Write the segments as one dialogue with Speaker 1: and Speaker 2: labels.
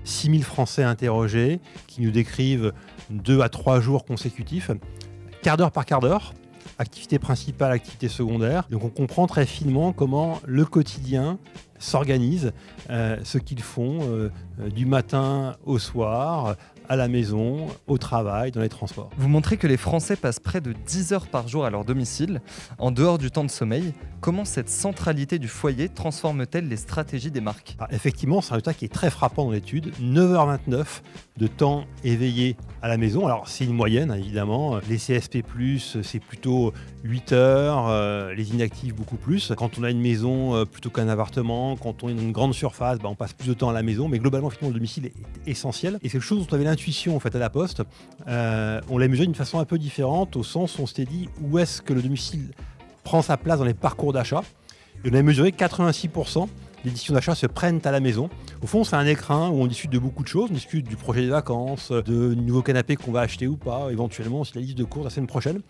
Speaker 1: 6000 Français interrogés qui nous décrivent 2 à 3 jours consécutifs, quart d'heure par quart d'heure, activité principale, activité secondaire. Donc on comprend très finement comment le quotidien s'organise, ce qu'ils font du matin au soir, à la maison, au travail, dans les transports.
Speaker 2: Vous montrez que les Français passent près de 10 heures par jour à leur domicile, en dehors du temps de sommeil. Comment cette centralité du foyer transforme-t-elle les stratégies des marques ?
Speaker 1: Alors, effectivement, c'est un résultat qui est très frappant dans l'étude. 9h29 de temps éveillé à la maison. Alors, c'est une moyenne, hein, évidemment. Les CSP+, c'est plutôt 8 heures, les inactifs beaucoup plus. Quand on a une maison plutôt qu'un appartement, quand on est dans une grande surface, on passe plus de temps à la maison. Mais globalement, effectivement, le domicile est essentiel. Et c'est quelque chose dont on avait l'intuition en fait, à la Poste. On l'a mesuré d'une façon un peu différente, au sens où on s'était dit où est-ce que le domicile prend sa place dans les parcours d'achat. Et on a mesuré 86% des décisions d'achat se prennent à la maison. Au fond, c'est un écrin où on discute de beaucoup de choses. On discute du projet des vacances, de nouveaux canapés qu'on va acheter ou pas, éventuellement aussi la liste de courses la semaine prochaine.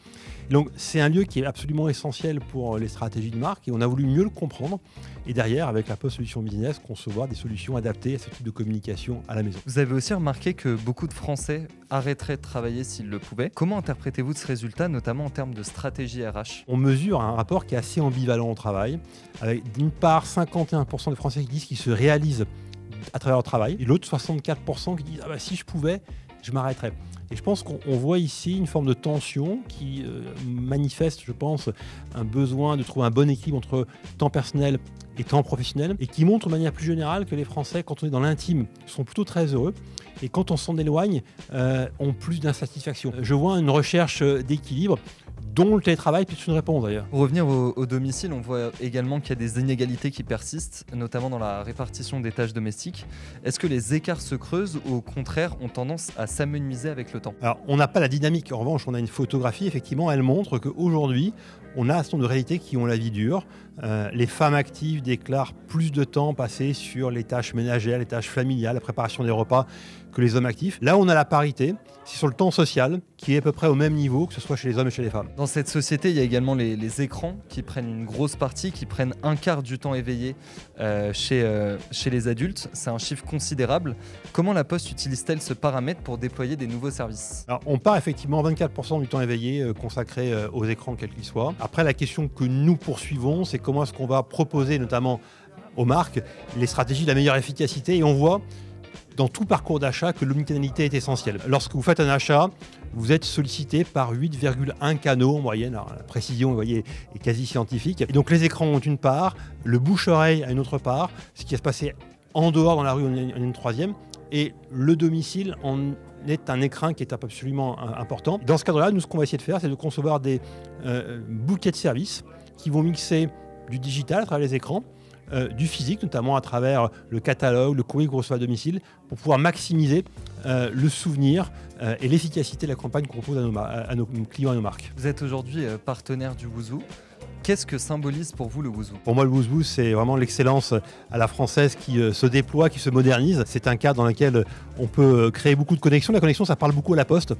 Speaker 1: Et donc, c'est un lieu qui est absolument essentiel pour les stratégies de marque et on a voulu mieux le comprendre. Et derrière, avec la Poste Solutions Business, concevoir des solutions adaptées à ce type de communication à la maison.
Speaker 2: Vous avez aussi remarqué que beaucoup de Français arrêteraient de travailler s'ils le pouvaient. Comment interprétez-vous de ce résultat, notamment en termes de stratégie RH ?
Speaker 1: On mesure un rapport qui est assez ambivalent au travail, avec d'une part 51% des Français qui disent qu'ils se réalisent à travers leur travail, et l'autre 64% qui disent si je pouvais, je m'arrêterais. Et je pense qu'on voit ici une forme de tension qui manifeste, je pense, un besoin de trouver un bon équilibre entre temps personnel et temps professionnel, et qui montre de manière plus générale que les Français, quand on est dans l'intime, sont plutôt très heureux, et quand on s'en éloigne, ont plus d'insatisfaction. Je vois une recherche d'équilibre, dont le télétravail peut être une réponse d'ailleurs.
Speaker 2: Pour revenir au domicile, on voit également qu'il y a des inégalités qui persistent, notamment dans la répartition des tâches domestiques. Est-ce que les écarts se creusent ou au contraire ont tendance à s'amenuiser avec le temps ?
Speaker 1: Alors, on n'a pas la dynamique. En revanche, on a une photographie, effectivement, elle montre qu'aujourd'hui, on a un certain nombre de réalités qui ont la vie dure. Les femmes actives déclarent plus de temps passé sur les tâches ménagères, les tâches familiales, la préparation des repas que les hommes actifs. Là, on a la parité, c'est sur le temps social qui est à peu près au même niveau que ce soit chez les hommes et chez les femmes.
Speaker 2: Dans cette société, il y a également les écrans qui prennent une grosse partie, qui prennent un quart du temps éveillé chez les adultes. C'est un chiffre considérable. Comment la Poste utilise-t-elle ce paramètre pour déployer des nouveaux services ?
Speaker 1: Alors, on part effectivement 24% du temps éveillé consacré aux écrans, quels qu'ils soient. Après, la question que nous poursuivons, c'est comment est-ce qu'on va proposer notamment aux marques les stratégies de la meilleure efficacité. Et on voit dans tout parcours d'achat que l'omnicanalité est essentielle. Lorsque vous faites un achat, vous êtes sollicité par 8,1 canaux en moyenne. Alors, la précision, vous voyez, est quasi scientifique. Et donc les écrans ont une part, le bouche-oreille a une autre part, ce qui va se passer en dehors dans la rue en une troisième, et le domicile en est un écrin qui est absolument important. Dans ce cadre-là, nous, ce qu'on va essayer de faire, c'est de concevoir des bouquets de services qui vont mixer du digital à travers les écrans, du physique, notamment à travers le catalogue, le courrier qu'on reçoit à domicile, pour pouvoir maximiser le souvenir et l'efficacité de la campagne qu'on propose à nos clients et à nos marques.
Speaker 2: Vous êtes aujourd'hui partenaire du Wouzou. Qu'est-ce que symbolise pour vous le Wouzou ?
Speaker 1: Pour moi, le Wouzou, c'est vraiment l'excellence à la française qui se déploie, qui se modernise. C'est un cadre dans lequel on peut créer beaucoup de connexions. La connexion, ça parle beaucoup à la Poste,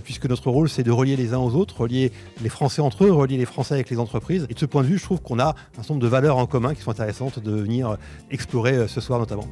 Speaker 1: puisque notre rôle, c'est de relier les uns aux autres, relier les Français entre eux, relier les Français avec les entreprises. Et de ce point de vue, je trouve qu'on a un certain nombre de valeurs en commun qui sont intéressantes de venir explorer ce soir notamment.